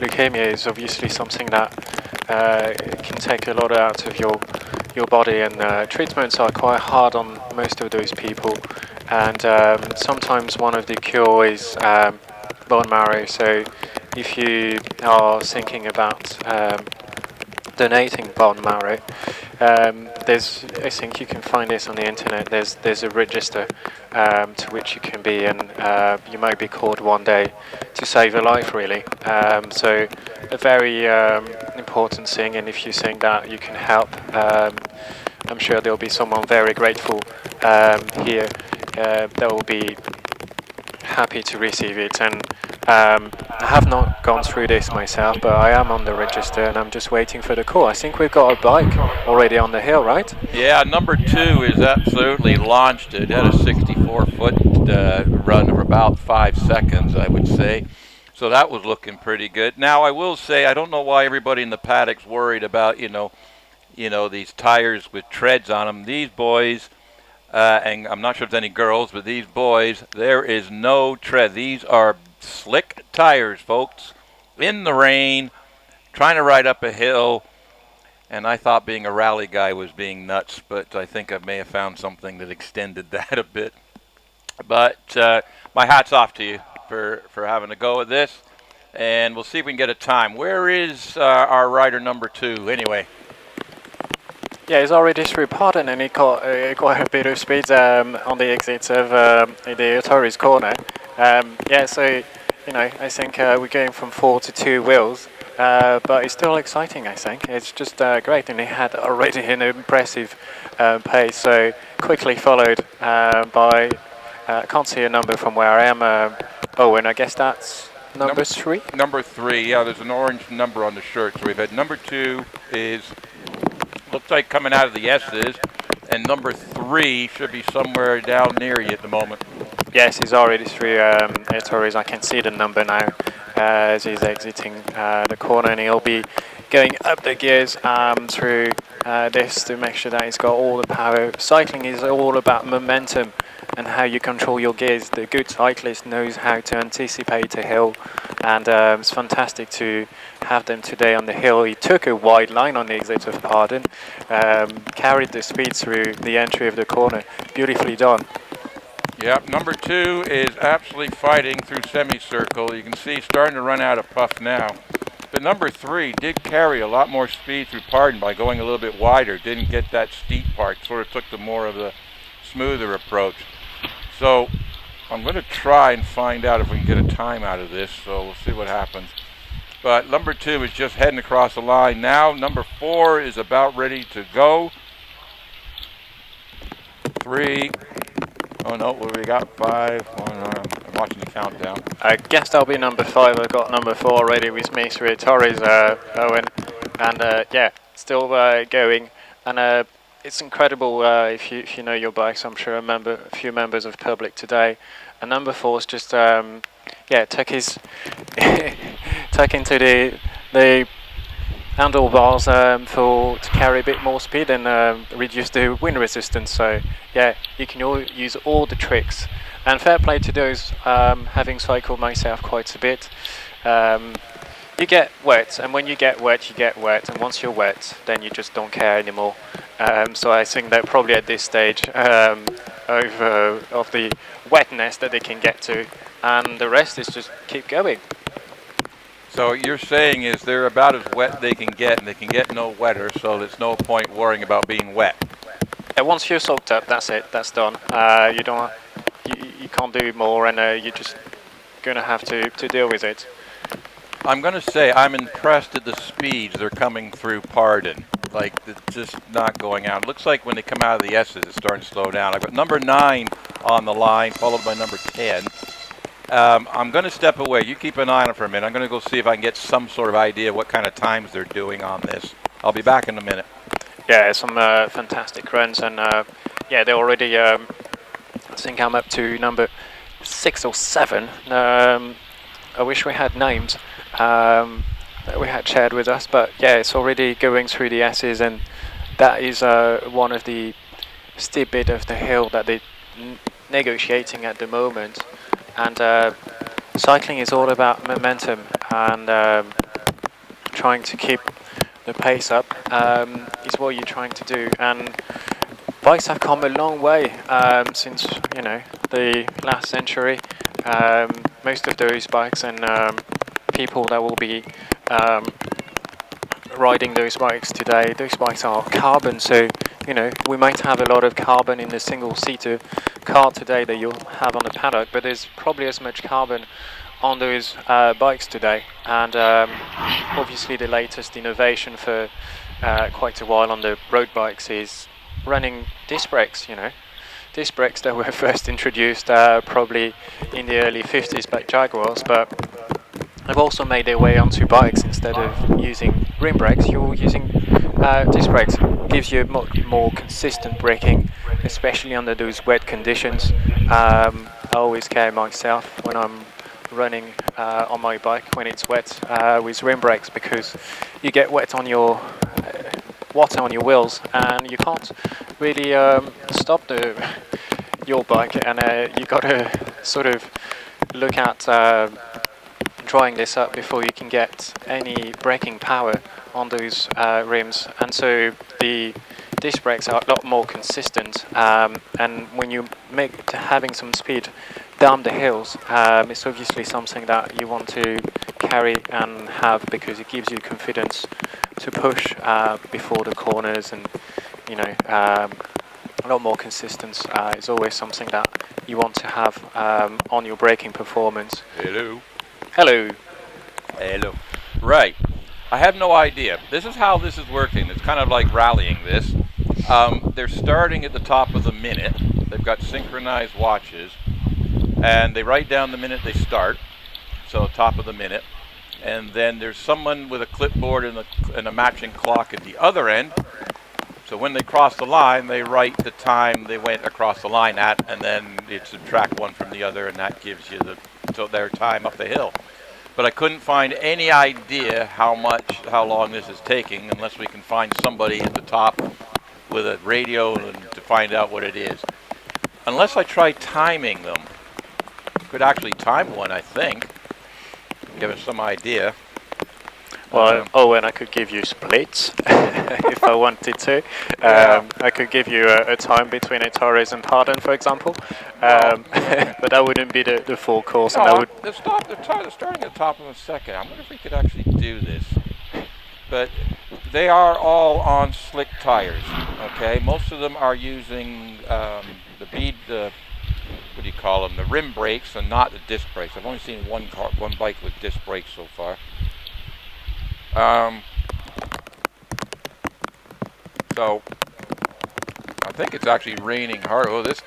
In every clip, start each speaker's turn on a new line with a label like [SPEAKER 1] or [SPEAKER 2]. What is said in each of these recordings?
[SPEAKER 1] leukemia is obviously something that can take a lot out of your body, and treatments are quite hard on most of those people. And sometimes one of the cure is bone marrow. So if you are thinking about donating bone marrow, I think you can find this on the internet. There's a register to which you can be, and you might be called one day to save a life, really. So a very important thing, and if you think that you can help, I'm sure there'll be someone very grateful here that will be happy to receive it. And I have not gone through this myself, but I am on the register and I'm just waiting for the call. I think we've got a bike already on the hill, right?
[SPEAKER 2] Yeah, number 2 is absolutely launched. It had a 64-foot run of about 5 seconds, I would say. So that was looking pretty good. Now, I will say, I don't know why everybody in the paddock's worried about, you know, these tires with treads on them. These boys, and I'm not sure if there's any girls, but these boys, there is no tread. These are slick tires, folks, in the rain, trying to ride up a hill. And I thought being a rally guy was being nuts, but I think I may have found something that extended that a bit. But my hat's off to you for having to go with this. And we'll see if we can get a time. Where is our rider number 2 anyway?
[SPEAKER 1] Yeah, he's already through Pardon, and he got quite a bit of speed on the exit of the Torres corner. Yeah, so, you know, I think we're going from 4 to 2 wheels, but it's still exciting, I think. It's just great, and he had already an impressive pace, so quickly followed by, I can't see a number from where I am, and I guess that's number 3?
[SPEAKER 2] Number 3, yeah, there's an orange number on the shirt. So we've had number 2 is... looks like coming out of the S's, and number 3 should be somewhere down near you at the moment.
[SPEAKER 1] Yes, he's already through Torres. I can see the number now as he's exiting the corner, and he'll be going up the gears through this to make sure that he's got all the power. Cycling is all about momentum and how you control your gears. The good cyclist knows how to anticipate a hill, and it's fantastic to have them today on the hill. He took a wide line on the exit of Pardon, carried the speed through the entry of the corner. Beautifully done.
[SPEAKER 2] Yep, number 2 is absolutely fighting through semicircle. You can see he's starting to run out of puff now. But number 3 did carry a lot more speed through Pardon by going a little bit wider. Didn't get that steep part, sort of took the more of the smoother approach. So I'm going to try and find out if we can get a time out of this, so we'll see what happens. But number 2 is just heading across the line now. Number 4 is about ready to go. 3. Oh no, what we got? 5. I'm watching the countdown.
[SPEAKER 1] I guess that'll be number 5. I've got number 4 already with me through Torres, Owen. And yeah, still going. And it's incredible if you know your bikes. I'm sure a few members of public today. And number 4's just took his tuck into the handlebars to carry a bit more speed and reduce the wind resistance. So yeah, you can use all the tricks. And fair play to those, having cycled myself quite a bit. You get wet, and when you get wet, you get wet, and once you're wet, then you just don't care anymore. So I think they're probably at this stage of the wetness that they can get to, and the rest is just keep going.
[SPEAKER 2] So what you're saying is they're about as wet they can get, and they can get no wetter, so there's no point worrying about being wet.
[SPEAKER 1] And once you're soaked up, that's it, that's done. You can't do more, and you're just going to have to deal with it.
[SPEAKER 2] I'm going to say I'm impressed at the speeds they're coming through Pardon. Like, it's just not going out. It looks like when they come out of the S's, it's starting to slow down. I've got number 9 on the line, followed by number 10. I'm going to step away. You keep an eye on it for a minute. I'm going to go see if I can get some sort of idea what kind of times they're doing on this. I'll be back in a minute.
[SPEAKER 1] Yeah, some fantastic runs, and yeah, they already. I think I'm up to number 6 or 7. I wish we had names that we had shared with us, but yeah, it's already going through the S's, and that is one of the steep bit of the hill that they're negotiating at the moment. And cycling is all about momentum, and trying to keep the pace up is what you're trying to do. And bikes have come a long way since, you know, the last century. Most of those bikes and people that will be riding those bikes today, those bikes are carbon, so you know we might have a lot of carbon in the single-seater car today that you'll have on the paddock, but there's probably as much carbon on those bikes today. And obviously the latest innovation for quite a while on the road bikes is running disc brakes. You know, disc brakes that were first introduced probably in the early 50s by Jaguars, but have also made their way onto bikes. Instead of using rim brakes, you're using disc brakes. Gives you much more consistent braking, especially under those wet conditions. I always care myself when I'm running on my bike when it's wet with rim brakes, because you get wet on your water on your wheels and you can't really stop your bike, and you got to sort of look at drying this up before you can get any braking power on those rims. And so the disc brakes are a lot more consistent, and when you make to having some speed down the hills, it's obviously something that you want to carry and have, because it gives you confidence to push before the corners, and you know, a lot more consistent is always something that you want to have on your braking performance.
[SPEAKER 2] Hello.
[SPEAKER 1] Hello.
[SPEAKER 2] Hello. Right. I have no idea. This is how this is working. It's kind of like rallying this. They're starting at the top of the minute. They've got synchronized watches, and they write down the minute they start, so top of the minute. And then there's someone with a clipboard and a matching clock at the other end. So when they cross the line, they write the time they went across the line at, and then it subtract one from the other, and that gives you their time up the hill. But I couldn't find any idea how long this is taking, unless we can find somebody at the top with a radio to find out what it is. Unless I try timing them. Could actually time one, I think. Give us some idea.
[SPEAKER 1] Well, and I could give you splits if I wanted to. I could give you a time between a Torres and Pardon, for example. But that wouldn't be the full course.
[SPEAKER 2] No,
[SPEAKER 1] and that would
[SPEAKER 2] they're starting at the top of a second. I wonder if we could actually do this. But they are all on slick tires. Okay, most of them are using what do you call them? The rim brakes, and not the disc brakes. I've only seen one bike with disc brakes so far. So I think it's actually raining hard. Oh, this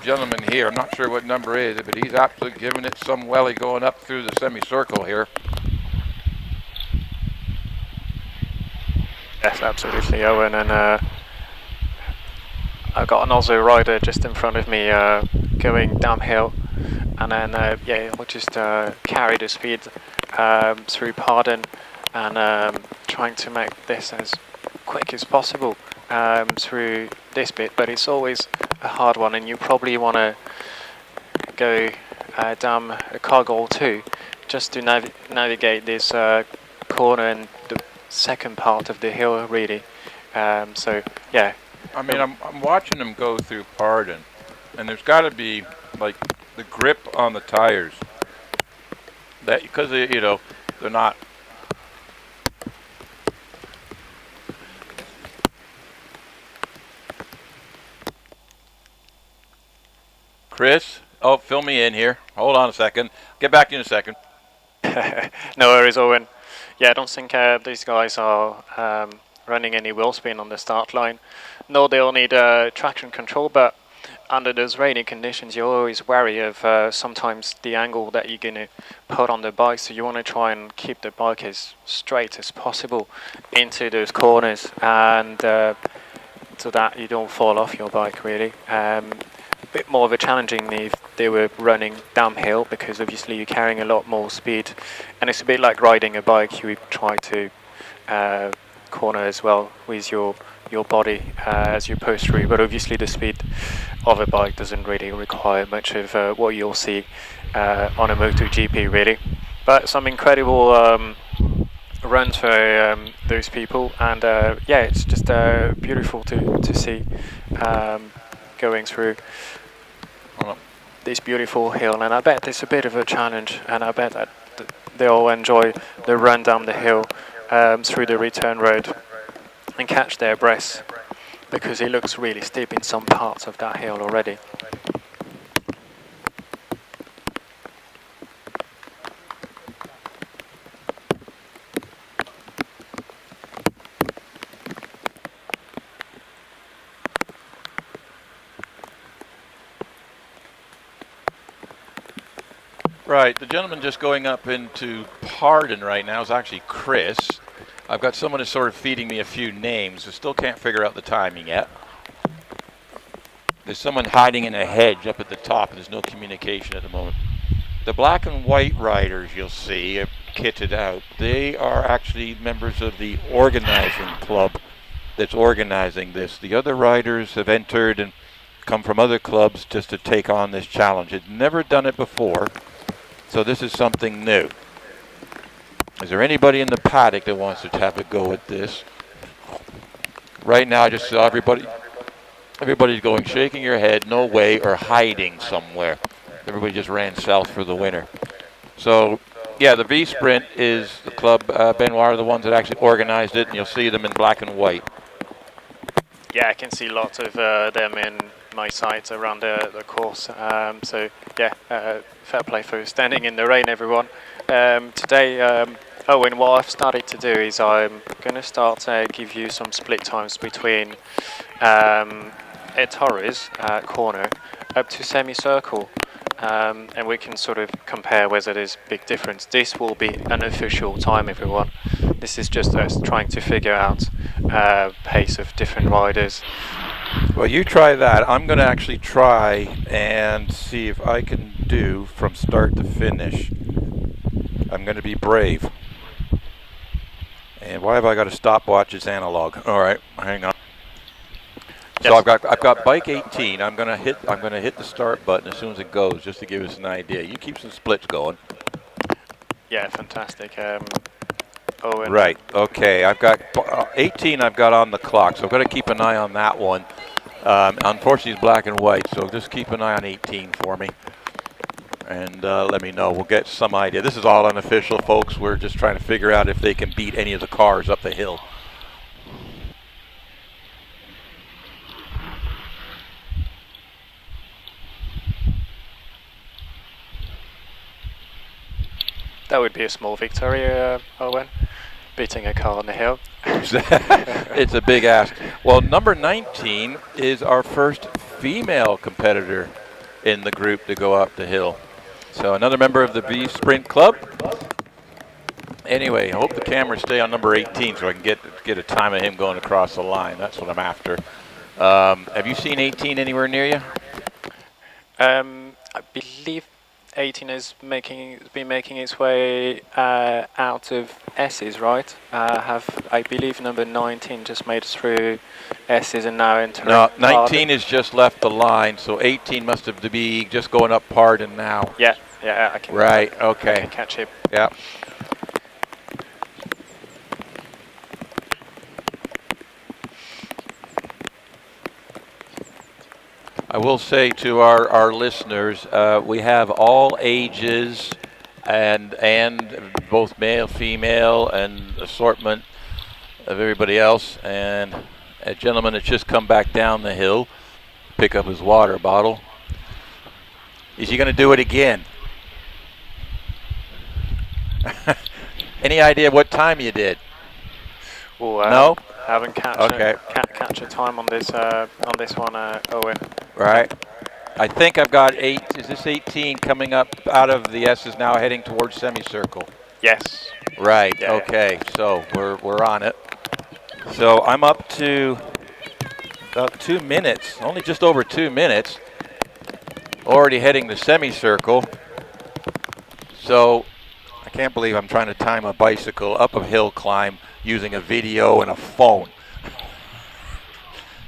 [SPEAKER 2] gentleman here, I'm not sure what number it is, but he's absolutely giving it some welly going up through the semicircle here.
[SPEAKER 1] Yes, absolutely, Owen. And I've got an Aussie rider just in front of me going downhill, and then we'll just carry the speed through Pardon, and trying to make this as quick as possible through this bit. But it's always a hard one, and you probably want to go down a cog or two just to navigate this corner and the second part of the hill, really. So yeah,
[SPEAKER 2] I mean, I'm watching them go through Pardon, and there's got to be like the grip on the tires, that because they're not. Chris, fill me in here. Hold on a second. Get back in a second.
[SPEAKER 1] No worries, Owen. Yeah, I don't think these guys are running any wheel spin on the start line. No, they'll need traction control, but under those rainy conditions, you're always wary of sometimes the angle that you're going to put on the bike. So you want to try and keep the bike as straight as possible into those corners, and so that you don't fall off your bike, really. A bit more of a challenging if they were running downhill, because obviously you're carrying a lot more speed, and it's a bit like riding a bike. You try to corner as well with your body as you push through, but obviously the speed of a bike doesn't really require much of what you'll see on a MotoGP, really. But some incredible run for those people, and yeah, it's just beautiful to see going through this beautiful hill. And I bet it's a bit of a challenge, and I bet that they all enjoy the run down the hill through the return road and catch their breaths, because it looks really steep in some parts of that hill already.
[SPEAKER 2] Right, the gentleman just going up into Pardon right now is actually Chris. I've got someone who's sort of feeding me a few names. I still can't figure out the timing yet. There's someone hiding in a hedge up at the top, and there's no communication at the moment. The black and white riders you'll see kitted out. They are actually members of the organizing club that's organizing this. The other riders have entered and come from other clubs just to take on this challenge. They've never done it before, so this is something new. Is there anybody in the paddock that wants to have a go at this? Right now, I just saw everybody's going, shaking your head, no way, or hiding somewhere. Everybody just ran south for the winter. So, yeah, the V-Sprint is the club. Benoit are the ones that actually organized it, and you'll see them in black and white.
[SPEAKER 1] Yeah, I can see lots of them in my sights around the course. So, yeah, fair play for standing in the rain, everyone. Today, Owen, what I've started to do is I'm going to start to give you some split times between Torres corner up to semicircle. And we can sort of compare whether there's a big difference. This will be unofficial time, everyone. This is just us trying to figure out pace of different riders.
[SPEAKER 2] Well, you try that. I'm going to actually try and see if I can do from start to finish. I'm going to be brave. And why have I got a stopwatch? It's analog. All right, hang on. So
[SPEAKER 1] Yes.
[SPEAKER 2] I've got bike 18. I'm gonna hit the start button as soon as it goes, just to give us an idea. You keep some splits going.
[SPEAKER 1] Yeah, fantastic. Owen.
[SPEAKER 2] Right. Okay. I've got 18. I've got on the clock, so I've got to keep an eye on that one. Unfortunately, it's black and white, so just keep an eye on 18 for me, and let me know. We'll get some idea. This is all unofficial, folks. We're just trying to figure out if they can beat any of the cars up the hill.
[SPEAKER 1] That would be a small victory, Owen, beating a car on the hill.
[SPEAKER 2] It's a big ask. Well, number 19 is our first female competitor in the group to go up the hill. So another member of the V-Sprint Club. Anyway, I hope the cameras stay on number 18 so I can get a time of him going across the line. That's what I'm after. Have you seen 18 anywhere near you?
[SPEAKER 1] I believe 18 has been making its way out of S's, right? I believe number 19 just made it through S's and now entering.
[SPEAKER 2] No, 19
[SPEAKER 1] Pardon.
[SPEAKER 2] has just left the line, so 18 must have to be just going up Pardon now.
[SPEAKER 1] Yeah, I can.
[SPEAKER 2] Right.
[SPEAKER 1] I
[SPEAKER 2] Okay.
[SPEAKER 1] can catch him.
[SPEAKER 2] Yeah. I will say to our listeners, we have all ages and both male, female, and assortment of everybody else. And a gentleman that's just come back down the hill, pick up his water bottle. Is he going to do it again? Any idea what time you did?
[SPEAKER 1] Ooh,
[SPEAKER 2] No?
[SPEAKER 1] Haven't can't catch a time on this one, Owen.
[SPEAKER 2] Right. I think I've got 8. Is this 18 coming up out of the S's now heading towards semicircle?
[SPEAKER 1] Yes.
[SPEAKER 2] Right.
[SPEAKER 1] Yeah,
[SPEAKER 2] okay. Yeah. So we're on it. So I'm up to about 2 minutes, only just over 2 minutes. Already heading to semicircle. So I can't believe I'm trying to time a bicycle up a hill climb using a video and a phone.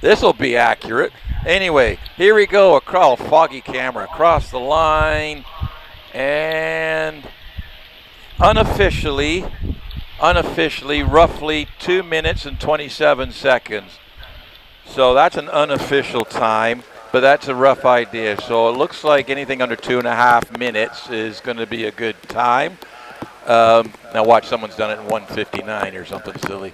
[SPEAKER 2] This will be accurate. Anyway, here we go. Across foggy camera across the line, and unofficially unofficially roughly 2 minutes and 27 seconds. So that's an unofficial time, but that's a rough idea. So it looks like anything under 2.5 minutes is going to be a good time. Now watch, someone's done it in 1:59 or something silly.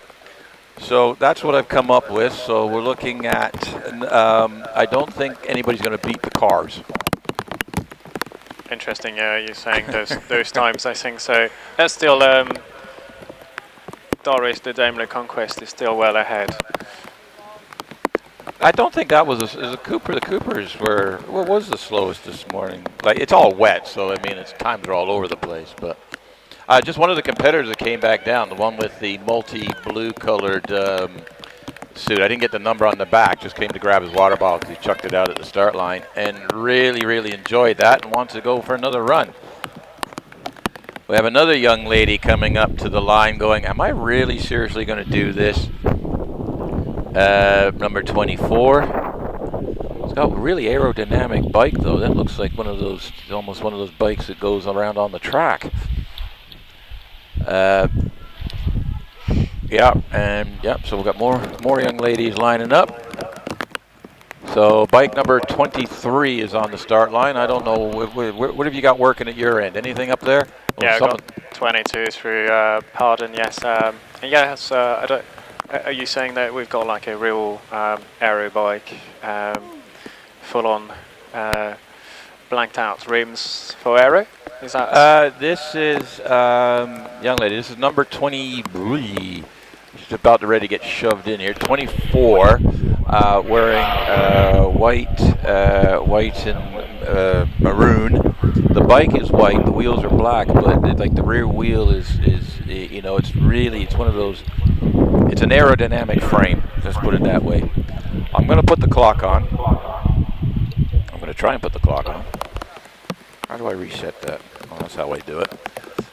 [SPEAKER 2] So that's what I've come up with. So we're looking at, I don't think anybody's going to beat the cars.
[SPEAKER 1] Interesting, you're saying those times, I think so. That's still, Doris, the Daimler Conquest is still well ahead.
[SPEAKER 2] I don't think that was a Cooper. The Coopers were, what was the slowest this morning? Like, it's all wet, so I mean, its times are all over the place, but. Just one of the competitors that came back down, the one with the multi-blue colored suit. I didn't get the number on the back, just came to grab his water bottle because he chucked it out at the start line and really, really enjoyed that and wants to go for another run. We have another young lady coming up to the line going, am I really seriously going to do this? Number 24. It's got a really aerodynamic bike though. That looks like one of those, almost one of those bikes that goes around on the track. So we've got more young ladies lining up. So bike number 23 is on the start line. I don't know, what have you got working at your end? Anything up there?
[SPEAKER 1] Yeah, I've got 22 through Pardon, yes. Yes, are you saying that we've got like a real aero bike, full on blanked out rims for aero? Is that
[SPEAKER 2] this is young lady. This is number 23. She's about to ready to get shoved in here. 24, wearing white and maroon. The bike is white. The wheels are black, but like the rear wheel is you know, it's one of those. It's an aerodynamic frame. Let's put it that way. I'm going to put the clock on. I'm going to try and put the clock on. How do I reset that? Oh, that's how I do it.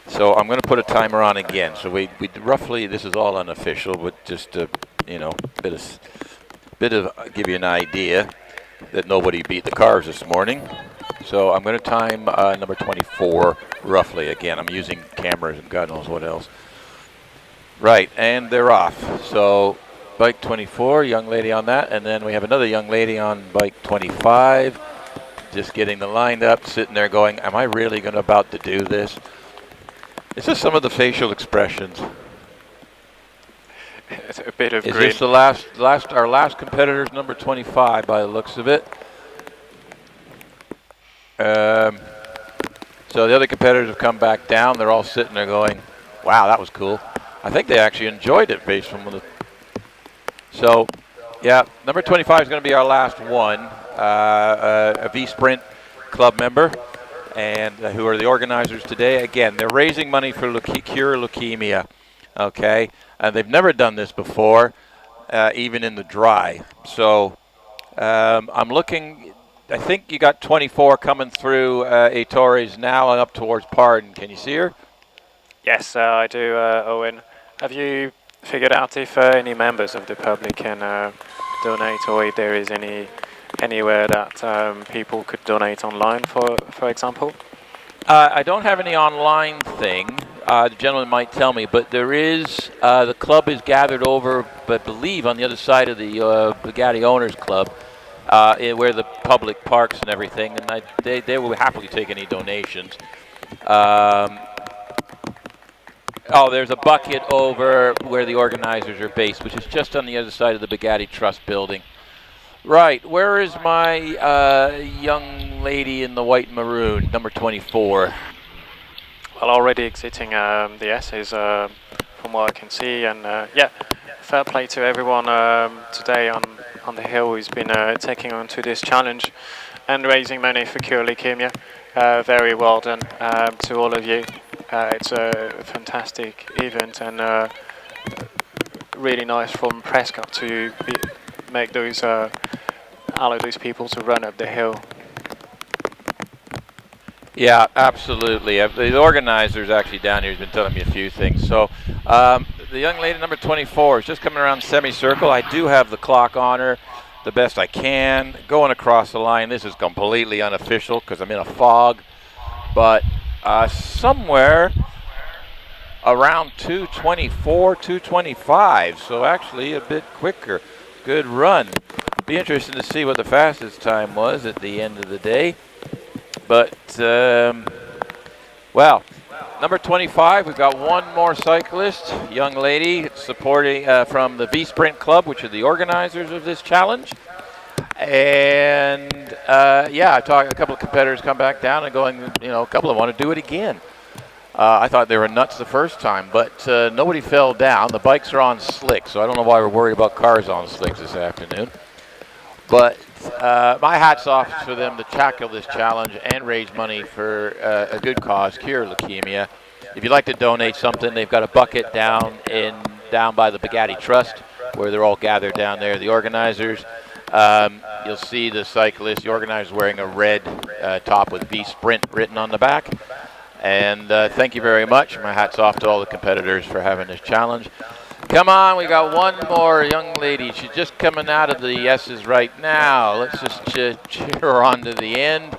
[SPEAKER 2] So I'm going to put a timer on again. So we roughly, this is all unofficial, but just to, you know, bit of give you an idea that nobody beat the cars this morning. So I'm going to time number 24 roughly. Again, I'm using cameras and God knows what else. Right, and they're off. So bike 24, young lady on that, and then we have another young lady on bike 25. Just getting the line up, sitting there going, am I really about to do this? It's just some of the facial expressions.
[SPEAKER 1] It's a bit of
[SPEAKER 2] Is
[SPEAKER 1] green.
[SPEAKER 2] this the our last competitor's number 25 by the looks of it? So the other competitors have come back down. They're all sitting there going, wow, that was cool. I think they actually enjoyed it based on the. So, yeah, number 25 is going to be our last one. A V-Sprint club member, and who are the organizers today. Again, they're raising money for Cure Leukaemia, okay? And they've never done this before, even in the dry. So I'm looking, I think you got 24 coming through Torres now and up towards Pardon. Can you see her?
[SPEAKER 1] Yes, I do, Owen. Have you figured out if any members of the public can donate, or if there is anywhere that people could donate online, for example?
[SPEAKER 2] I don't have any online thing. The gentleman might tell me, but there is, the club is gathered over, I believe, on the other side of the Bugatti Owners Club, where the public parks and everything, and they will happily take any donations. There's a bucket over where the organizers are based, which is just on the other side of the Bugatti Trust building. Right, where is my young lady in the white and maroon, number 24?
[SPEAKER 1] Well, already exiting the S's from what I can see, and yeah, fair play to everyone today on the hill who's been taking on to this challenge and raising money for Cure Leukaemia. Very well done to all of you. It's a fantastic event, and really nice from Prescott to make those allow those people to run up the hill.
[SPEAKER 2] Yeah, absolutely. The organizer's actually down here has been telling me a few things. So the young lady, number 24, is just coming around semicircle. I do have the clock on her the best I can. Going across the line, this is completely unofficial because I'm in a fog. But somewhere around 2:24, 2:25. So actually a bit quicker. Good run. Be interesting to see what the fastest time was at the end of the day. But, well, number 25, we've got one more cyclist, young lady supporting from the V-Sprint Club, which are the organizers of this challenge. And, yeah, I talked a couple of competitors come back down and going, you know, a couple of them want to do it again. I thought they were nuts the first time, but nobody fell down. The bikes are on slicks, so I don't know why we're worried about cars on slicks this afternoon. But my hat's off for them to tackle this challenge and raise money for a good cause, Cure Leukemia. If you'd like to donate something, they've got a bucket down by the Bugatti Trust, where they're all gathered down there, the organizers. You'll see the cyclist, the organizer, wearing a red top with V-Sprint written on the back. And thank you very much. My hat's off to all the competitors for having this challenge. Come on, we got one more young lady. She's just coming out of the S's right now. Let's just cheer her on to the end.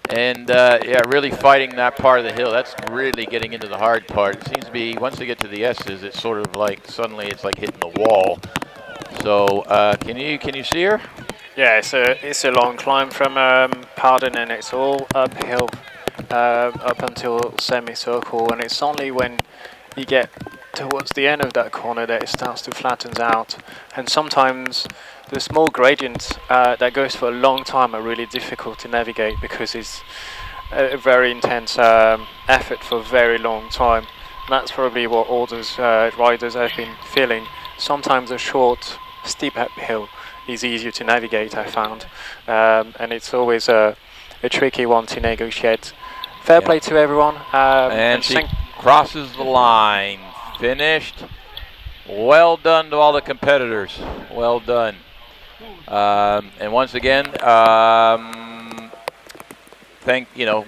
[SPEAKER 2] And, yeah, really fighting that part of the hill. That's really getting into the hard part. It seems to be, once they get to the S's, it's sort of like, suddenly it's like hitting the wall. So, can you see her?
[SPEAKER 1] Yeah, it's a long climb from Pardon, and it's all uphill up until semicircle, and it's only when you get towards the end of that corner that it starts to flatten out. And sometimes the small gradients that goes for a long time are really difficult to navigate, because it's a very intense effort for a very long time. And that's probably what all those riders have been feeling. Sometimes a short, steep uphill is easier to navigate, I found, and it's always a tricky one to negotiate. Fair play to everyone.
[SPEAKER 2] And she crosses the line. Finished. Well done to all the competitors. Well done. And once again, we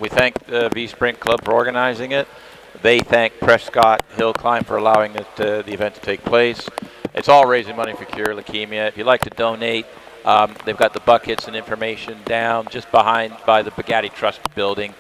[SPEAKER 2] thank the V-Sprint Club for organizing it. They thank Prescott Hill Climb for allowing the event to take place. It's all raising money for Cure Leukemia. If you'd like to donate, they've got the buckets and information down just by the Bugatti Trust building.